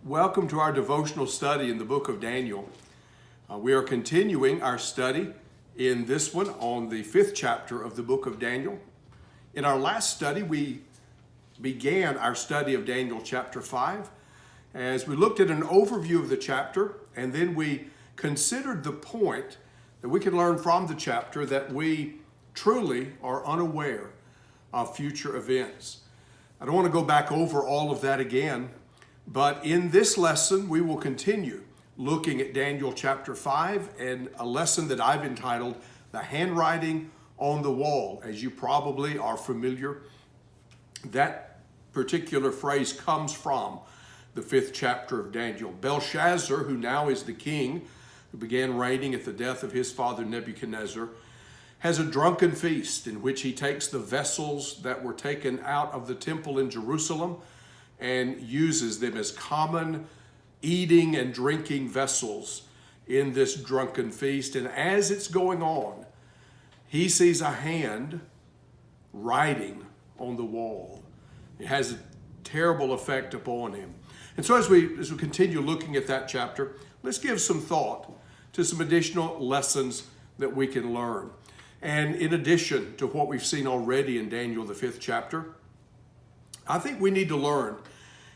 Welcome to our devotional study in the book of Daniel. We are continuing our study in this one on the 5th chapter of the book of Daniel. In our last study, we began our study of Daniel chapter 5 as we looked at an overview of the chapter, and then we considered the point that we can learn from the chapter that we truly are unaware of future events. I don't want to go back over all of that again, but in this lesson, we will continue looking at Daniel chapter 5 and a lesson that I've entitled The Handwriting on the Wall. As you probably are familiar, that particular phrase comes from the 5th chapter of Daniel. Belshazzar, who now is the king, who began reigning at the death of his father Nebuchadnezzar, has a drunken feast in which he takes the vessels that were taken out of the temple in Jerusalem and uses them as common eating and drinking vessels in this drunken feast. And as it's going on, he sees a hand writing on the wall. It has a terrible effect upon him. And so as we continue looking at that chapter, let's give some thought to some additional lessons that we can learn. And in addition to what we've seen already in Daniel, the 5th chapter, I think we need to learn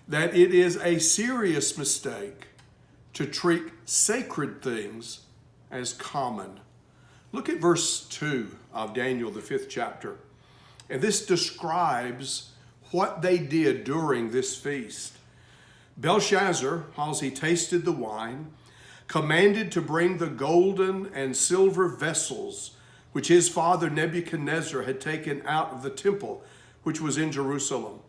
that it is a serious mistake to treat sacred things as common. Look at verse 2 of Daniel, the 5th chapter. And this describes what they did during this feast. Belshazzar, as he tasted the wine, commanded to bring the golden and silver vessels which his father Nebuchadnezzar had taken out of the temple, which was in Jerusalem,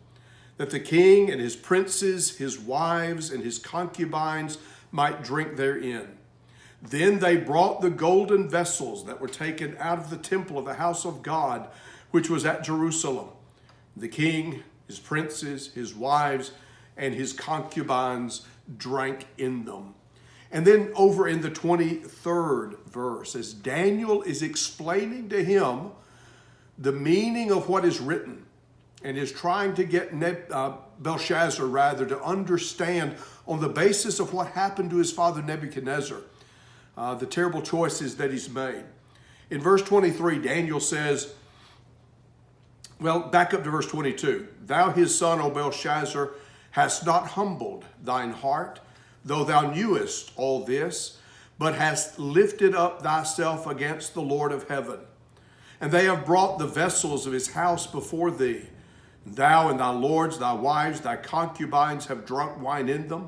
that the king and his princes, his wives, and his concubines might drink therein. Then they brought the golden vessels that were taken out of the temple of the house of God, which was at Jerusalem. The king, his princes, his wives, and his concubines drank in them. And then over in the 23rd verse, as Daniel is explaining to him the meaning of what is written, and is trying to get Belshazzar to understand on the basis of what happened to his father Nebuchadnezzar, the terrible choices that he's made. In verse 23, Daniel says, back up to verse 22. Thou his son, O Belshazzar, hast not humbled thine heart, though thou knewest all this, but hast lifted up thyself against the Lord of heaven. And they have brought the vessels of his house before thee. Thou and thy lords, thy wives, thy concubines have drunk wine in them.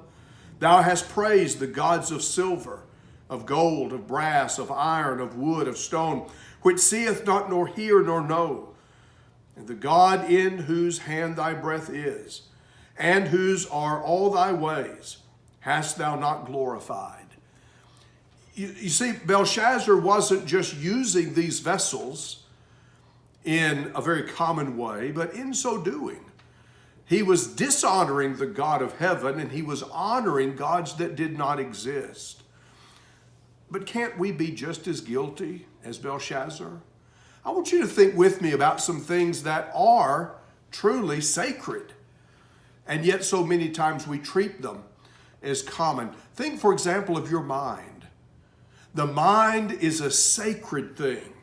Thou hast praised the gods of silver, of gold, of brass, of iron, of wood, of stone, which seeth not, nor hear, nor know. And the God in whose hand thy breath is, and whose are all thy ways, hast thou not glorified. You see, Belshazzar wasn't just using these vessels in a very common way, but in so doing, he was dishonoring the God of heaven, and he was honoring gods that did not exist. But can't we be just as guilty as Belshazzar? I want you to think with me about some things that are truly sacred, and yet so many times we treat them as common. Think, for example, of your mind. The mind is a sacred thing.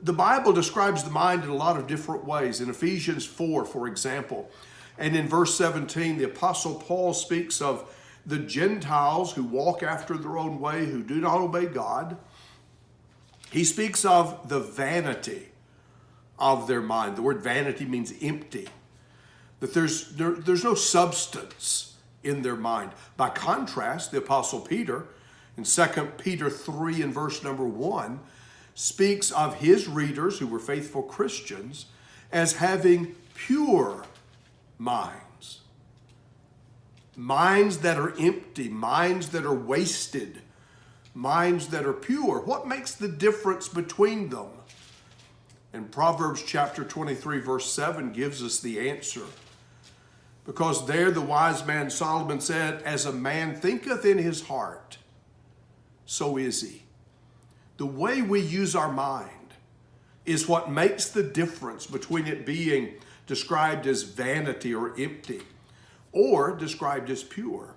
The Bible describes the mind in a lot of different ways. In Ephesians 4, for example, and in verse 17, the Apostle Paul speaks of the Gentiles who walk after their own way, who do not obey God. He speaks of the vanity of their mind. The word vanity means empty, that there's no substance in their mind. By contrast, the Apostle Peter, in 2 Peter 3 and verse number 1, speaks of his readers who were faithful Christians as having pure minds. Minds that are empty, minds that are wasted, minds that are pure. What makes the difference between them? And Proverbs chapter 23 verse 7 gives us the answer. Because there the wise man Solomon said, as a man thinketh in his heart, so is he. The way we use our mind is what makes the difference between it being described as vanity or empty, or described as pure.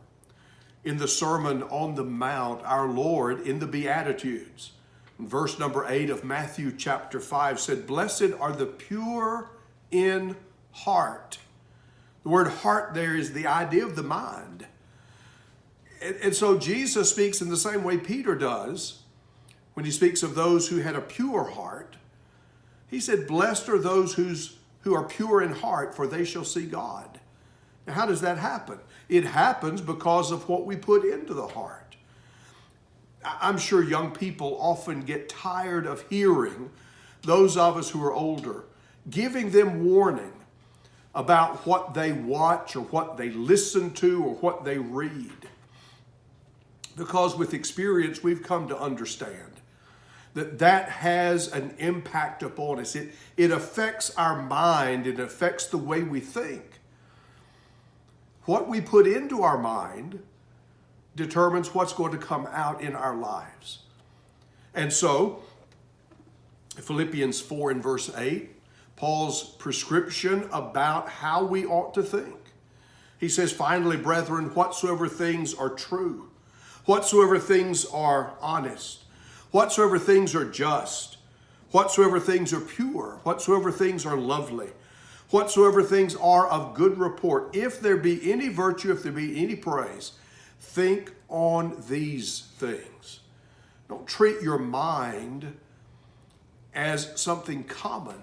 In the Sermon on the Mount, our Lord in the Beatitudes, in verse number 8 of Matthew chapter 5 said, "Blessed are the pure in heart." The word heart there is the idea of the mind. And so Jesus speaks in the same way Peter does when he speaks of those who had a pure heart. He said, "Blessed are those who are pure in heart, for they shall see God." Now, how does that happen? It happens because of what we put into the heart. I'm sure young people often get tired of hearing those of us who are older giving them warning about what they watch or what they listen to or what they read. Because with experience, we've come to understand that has an impact upon us. It affects our mind. It affects the way we think. What we put into our mind determines what's going to come out in our lives. And so, Philippians 4 and verse 8, Paul's prescription about how we ought to think. He says, "Finally, brethren, whatsoever things are true, whatsoever things are honest, whatsoever things are just, whatsoever things are pure, whatsoever things are lovely, whatsoever things are of good report, if there be any virtue, if there be any praise, think on these things." Don't treat your mind as something common.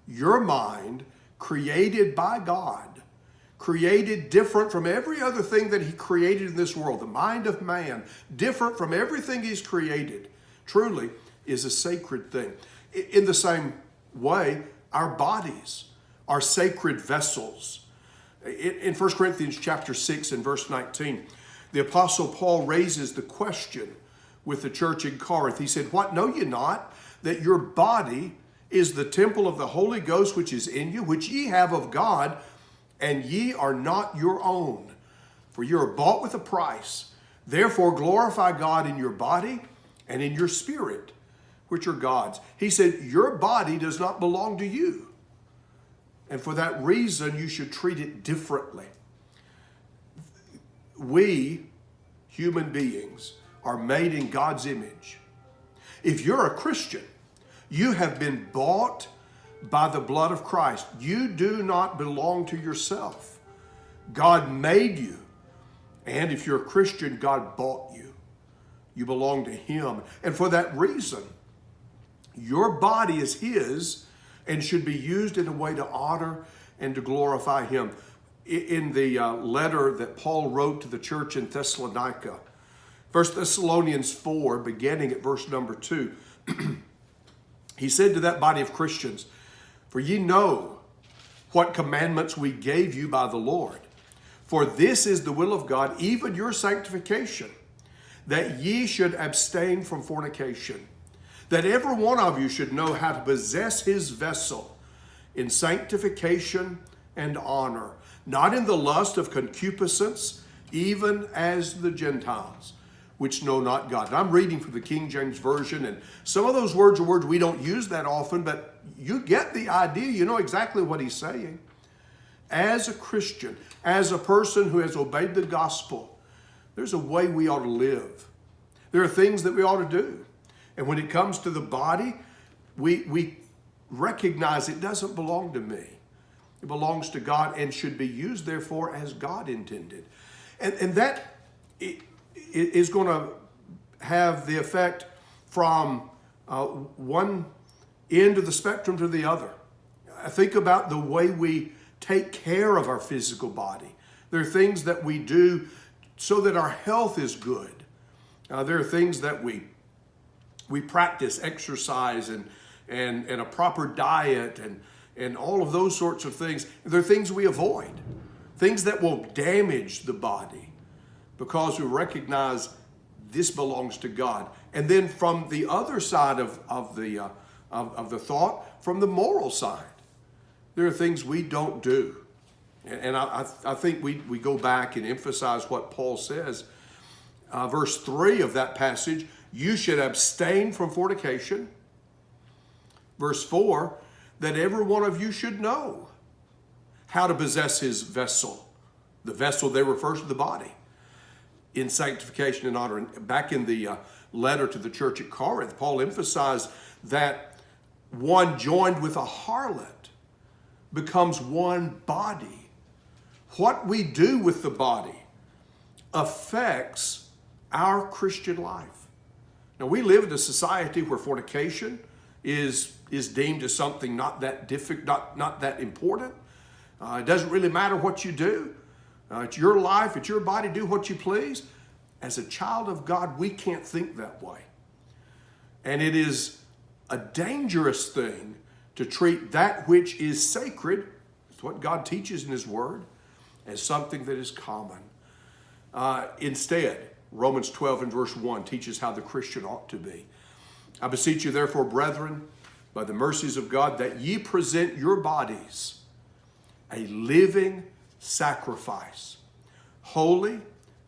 Your mind, created by God, created different from every other thing that he created in this world, the mind of man, different from everything he's created, truly is a sacred thing. In the same way, our bodies are sacred vessels. In 1 Corinthians chapter 6 and verse 19, the Apostle Paul raises the question with the church in Corinth. He said, "What, know ye not that your body is the temple of the Holy Ghost which is in you, which ye have of God, and ye are not your own? For you are bought with a price. Therefore glorify God in your body and in your spirit, which are God's." He said, your body does not belong to you. And for that reason, you should treat it differently. We, human beings, are made in God's image. If you're a Christian, you have been bought by the blood of Christ. You do not belong to yourself. God made you. And if you're a Christian, God bought you. You belong to him. And for that reason, your body is his and should be used in a way to honor and to glorify him. In the letter that Paul wrote to the church in Thessalonica, 1 Thessalonians 4, beginning at verse number 2, he said to that body of Christians, "For ye know what commandments we gave you by the Lord. For this is the will of God, even your sanctification, that ye should abstain from fornication, that every one of you should know how to possess his vessel in sanctification and honor, not in the lust of concupiscence, even as the Gentiles, which know not God." And I'm reading from the King James Version, and some of those words are words we don't use that often, but you get the idea. You know exactly what he's saying. As a Christian, as a person who has obeyed the gospel, there's a way we ought to live. There are things that we ought to do. And when it comes to the body, we recognize it doesn't belong to me. It belongs to God and should be used, therefore, as God intended. And that is going to have the effect from one end of the spectrum to the other. I think about the way we take care of our physical body. There are things that we do so that our health is good. There are things that we practice, exercise and a proper diet and all of those sorts of things. There are things we avoid, things that will damage the body because we recognize this belongs to God. And then from the other side of the thought, from the moral side, there are things we don't do. And I think we go back and emphasize what Paul says. Verse 3 of that passage, you should abstain from fornication. Verse 4, that every one of you should know how to possess his vessel, The vessel there refers to the body in sanctification and honor. And back in the letter to the church at Corinth, Paul emphasized that one joined with a harlot becomes one body. What we do with the body affects our Christian life. Now, we live in a society where fornication is deemed as something not that difficult, not that important. It doesn't really matter what you do. It's your life, it's your body, do what you please. As a child of God, we can't think that way. And it is a dangerous thing to treat that which is sacred, it's what God teaches in His Word, as something that is common. Instead, Romans 12 and verse 1 teaches how the Christian ought to be. I beseech you, therefore, brethren, by the mercies of God, that ye present your bodies a living sacrifice, holy,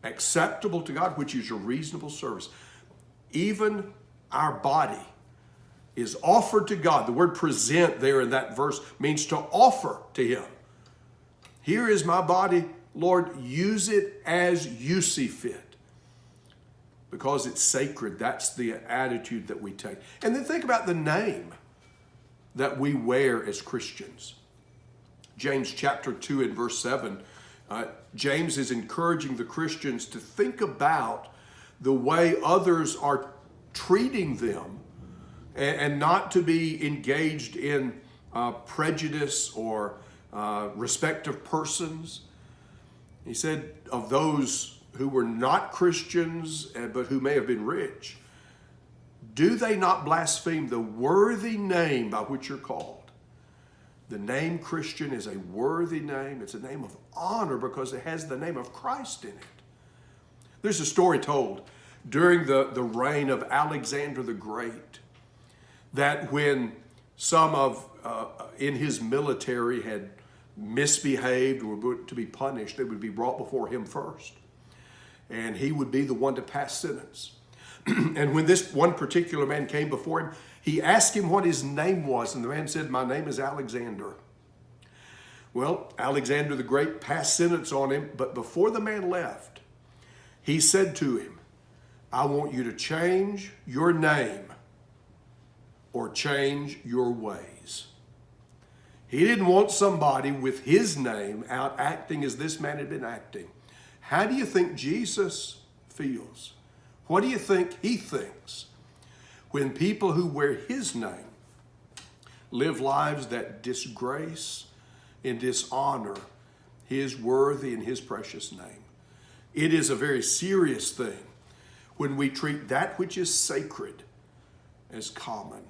acceptable to God, which is your reasonable service. Even our body is offered to God. The word present there in that verse means to offer to Him. Here is my body, Lord, use it as you see fit. Because it's sacred, that's the attitude that we take. And then think about the name that we wear as Christians. James chapter 2 and verse 7, James is encouraging the Christians to think about the way others are treating them and not to be engaged in prejudice or respect of persons. He said of those who were not Christians, but who may have been rich, do they not blaspheme the worthy name by which you're called? The name Christian is a worthy name. It's a name of honor because it has the name of Christ in it. There's a story told during the reign of Alexander the Great that when some of in his military had misbehaved or were to be punished, they would be brought before him first. And he would be the one to pass sentence. And when this one particular man came before him, he asked him what his name was. And the man said, my name is Alexander. Well, Alexander the Great passed sentence on him. But before the man left, he said to him, I want you to change your name or change your ways. He didn't want somebody with his name out acting as this man had been acting. How do you think Jesus feels? What do you think He thinks when people who wear His name live lives that disgrace and dishonor His worthy and His precious name? It is a very serious thing when we treat that which is sacred as common.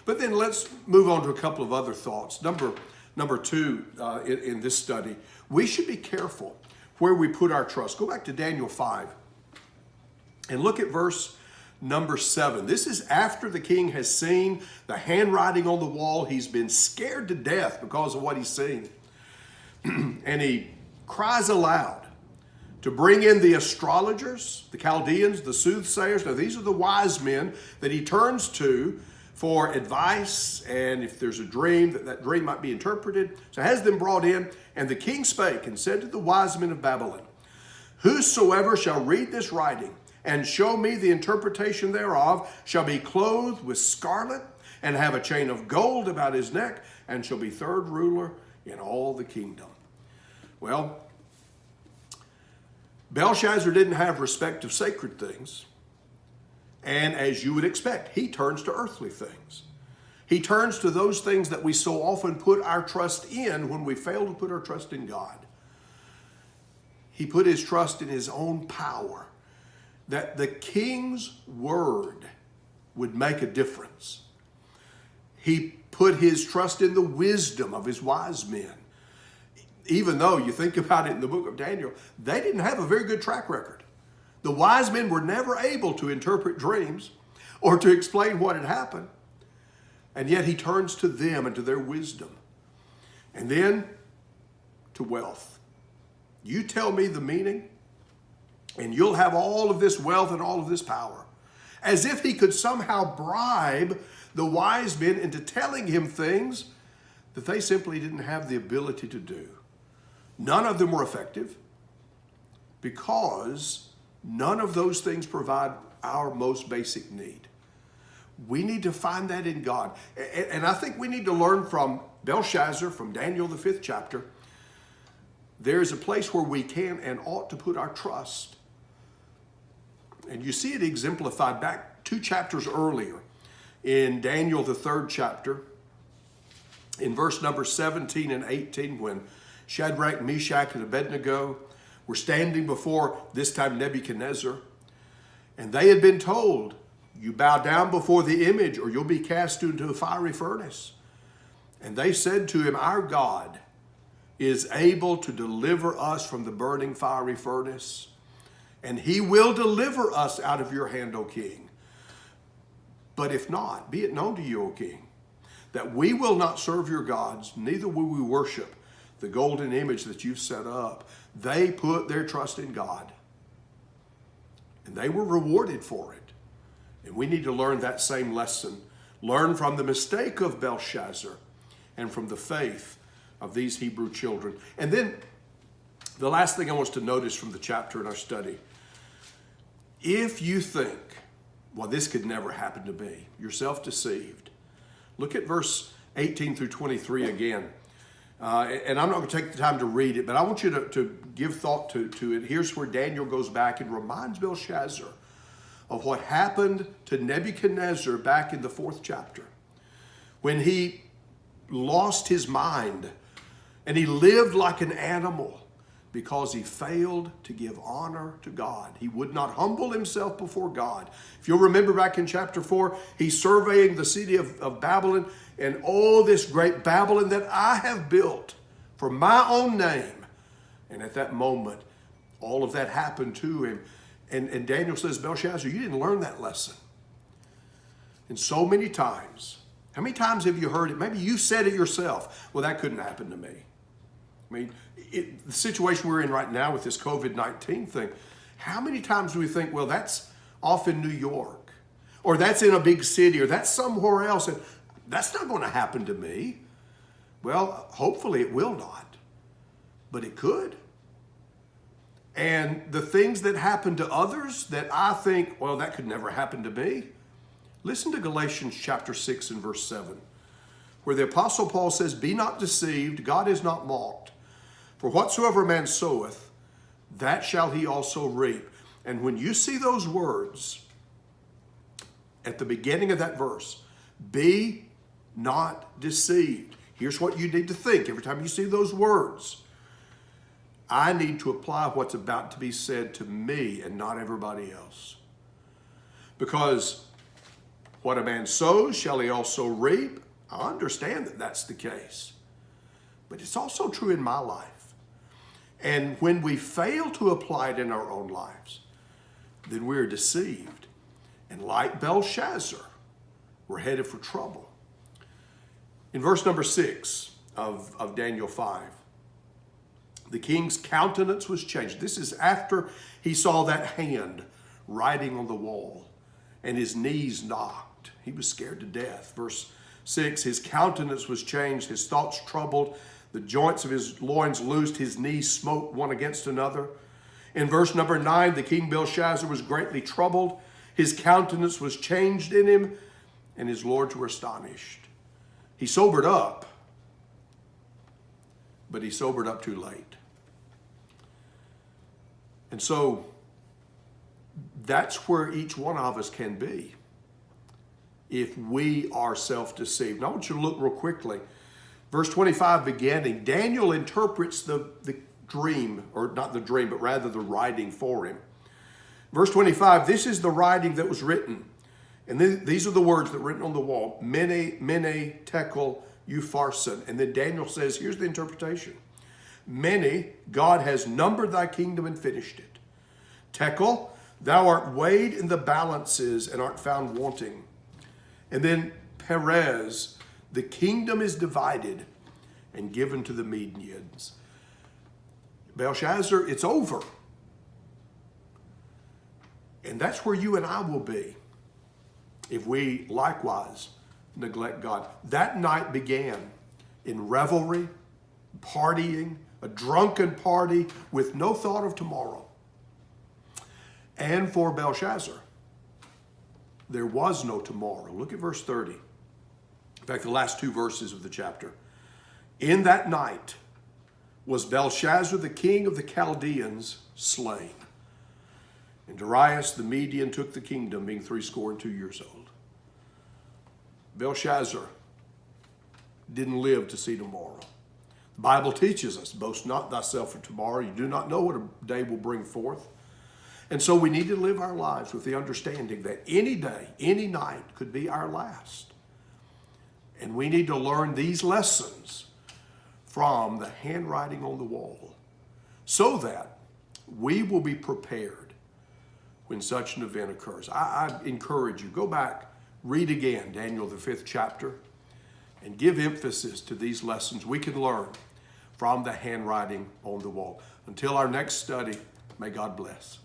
But then let's move on to a couple of other thoughts. Number two in this study, we should be careful where we put our trust. Go back to Daniel 5 and look at verse number 7. This is after the king has seen the handwriting on the wall. He's been scared to death because of what he's seen. And he cries aloud to bring in the astrologers, the Chaldeans, the soothsayers. Now, these are the wise men that he turns to for advice, and if there's a dream, that dream might be interpreted. So has them brought in, and the king spake and said to the wise men of Babylon, whosoever shall read this writing and show me the interpretation thereof shall be clothed with scarlet and have a chain of gold about his neck and shall be third ruler in all the kingdom. Well, Belshazzar didn't have respect of sacred things. And as you would expect, he turns to earthly things. He turns to those things that we so often put our trust in when we fail to put our trust in God. He put his trust in his own power, that the king's word would make a difference. He put his trust in the wisdom of his wise men. Even though you think about it in the book of Daniel, they didn't have a very good track record. The wise men were never able to interpret dreams or to explain what had happened. And yet he turns to them and to their wisdom. And then to wealth. You tell me the meaning, and you'll have all of this wealth and all of this power. As if he could somehow bribe the wise men into telling him things that they simply didn't have the ability to do. None of them were effective. because none of those things provide our most basic need. We need to find that in God. And I think we need to learn from Belshazzar, from Daniel, the 5th chapter. There is a place where we can and ought to put our trust. And you see it exemplified back 2 chapters earlier in Daniel, the 3rd chapter, in verse number 17 and 18, when Shadrach, Meshach, and Abednego were standing before, this time, Nebuchadnezzar. And they had been told, you bow down before the image or you'll be cast into a fiery furnace. And they said to him, our God is able to deliver us from the burning fiery furnace, and he will deliver us out of your hand, O king. But if not, be it known to you, O king, that we will not serve your gods, neither will we worship the golden image that you've set up. They put their trust in God, and they were rewarded for it. And we need to learn that same lesson. Learn from the mistake of Belshazzar and from the faith of these Hebrew children. And then the last thing I want us to notice from the chapter in our study, if you think, well, this could never happen to me, you're self-deceived. Look at verse 18 through 23 again. And I'm not going to take the time to read it, but I want you to give thought to it. Here's where Daniel goes back and reminds Belshazzar of what happened to Nebuchadnezzar back in the 4th chapter, when he lost his mind and he lived like an animal because he failed to give honor to God. He would not humble himself before God. If you'll remember back in chapter 4, he's surveying the city of Babylon, and all this great Babylon that I have built for my own name. And at that moment, all of that happened to him. And Daniel says, Belshazzar, you didn't learn that lesson. And so many times, how many times have you heard it? Maybe you said it yourself. Well, that couldn't happen to me. I mean, the situation we're in right now with this COVID-19 thing, how many times do we think, well, that's off in New York, or that's in a big city, or that's somewhere else, and that's not going to happen to me. Well, hopefully it will not, but it could. And the things that happen to others that I think, well, that could never happen to me. Listen to Galatians chapter 6 and verse 7, where the Apostle Paul says, be not deceived, God is not mocked. For whatsoever a man soweth, that shall he also reap. And when you see those words at the beginning of that verse, be not deceived. Here's what you need to think every time you see those words. I need to apply what's about to be said to me and not everybody else. Because what a man sows shall he also reap. I understand that that's the case. But it's also true in my life. And when we fail to apply it in our own lives, then we're deceived. And like Belshazzar, we're headed for trouble. In verse number 6 of Daniel 5, the king's countenance was changed. This is after he saw that hand writing on the wall and his knees knocked. He was scared to death. Verse 6, his countenance was changed, his thoughts troubled, the joints of his loins loosed, his knees smote one against another. In verse number 9, the king Belshazzar was greatly troubled, his countenance was changed in him, and his lords were astonished. He sobered up, but he sobered up too late. And so that's where each one of us can be if we are self-deceived. Now I want you to look real quickly. Verse 25 beginning, Daniel interprets the dream, or not the dream, but rather the writing for him. Verse 25, this is the writing that was written. And these are the words that were written on the wall. Mene, mene, tekel, upharsin. And then Daniel says, here's the interpretation. Mene, God has numbered thy kingdom and finished it. Tekel, thou art weighed in the balances and art found wanting. And then Perez, the kingdom is divided and given to the Medians. Belshazzar, it's over. And that's where you and I will be if we likewise neglect God. That night began in revelry, partying, a drunken party with no thought of tomorrow. And for Belshazzar, there was no tomorrow. Look at verse 30. In fact, the last two verses of the chapter. In that night was Belshazzar, the king of the Chaldeans, slain. And Darius the Median took the kingdom, being 62 years old. Belshazzar didn't live to see tomorrow. The Bible teaches us, boast not thyself for tomorrow. You do not know what a day will bring forth. And so we need to live our lives with the understanding that any day, any night could be our last. And we need to learn these lessons from the handwriting on the wall so that we will be prepared when such an event occurs. I encourage you, go back, read again Daniel, the 5th chapter, and give emphasis to these lessons we can learn from the handwriting on the wall. Until our next study, may God bless.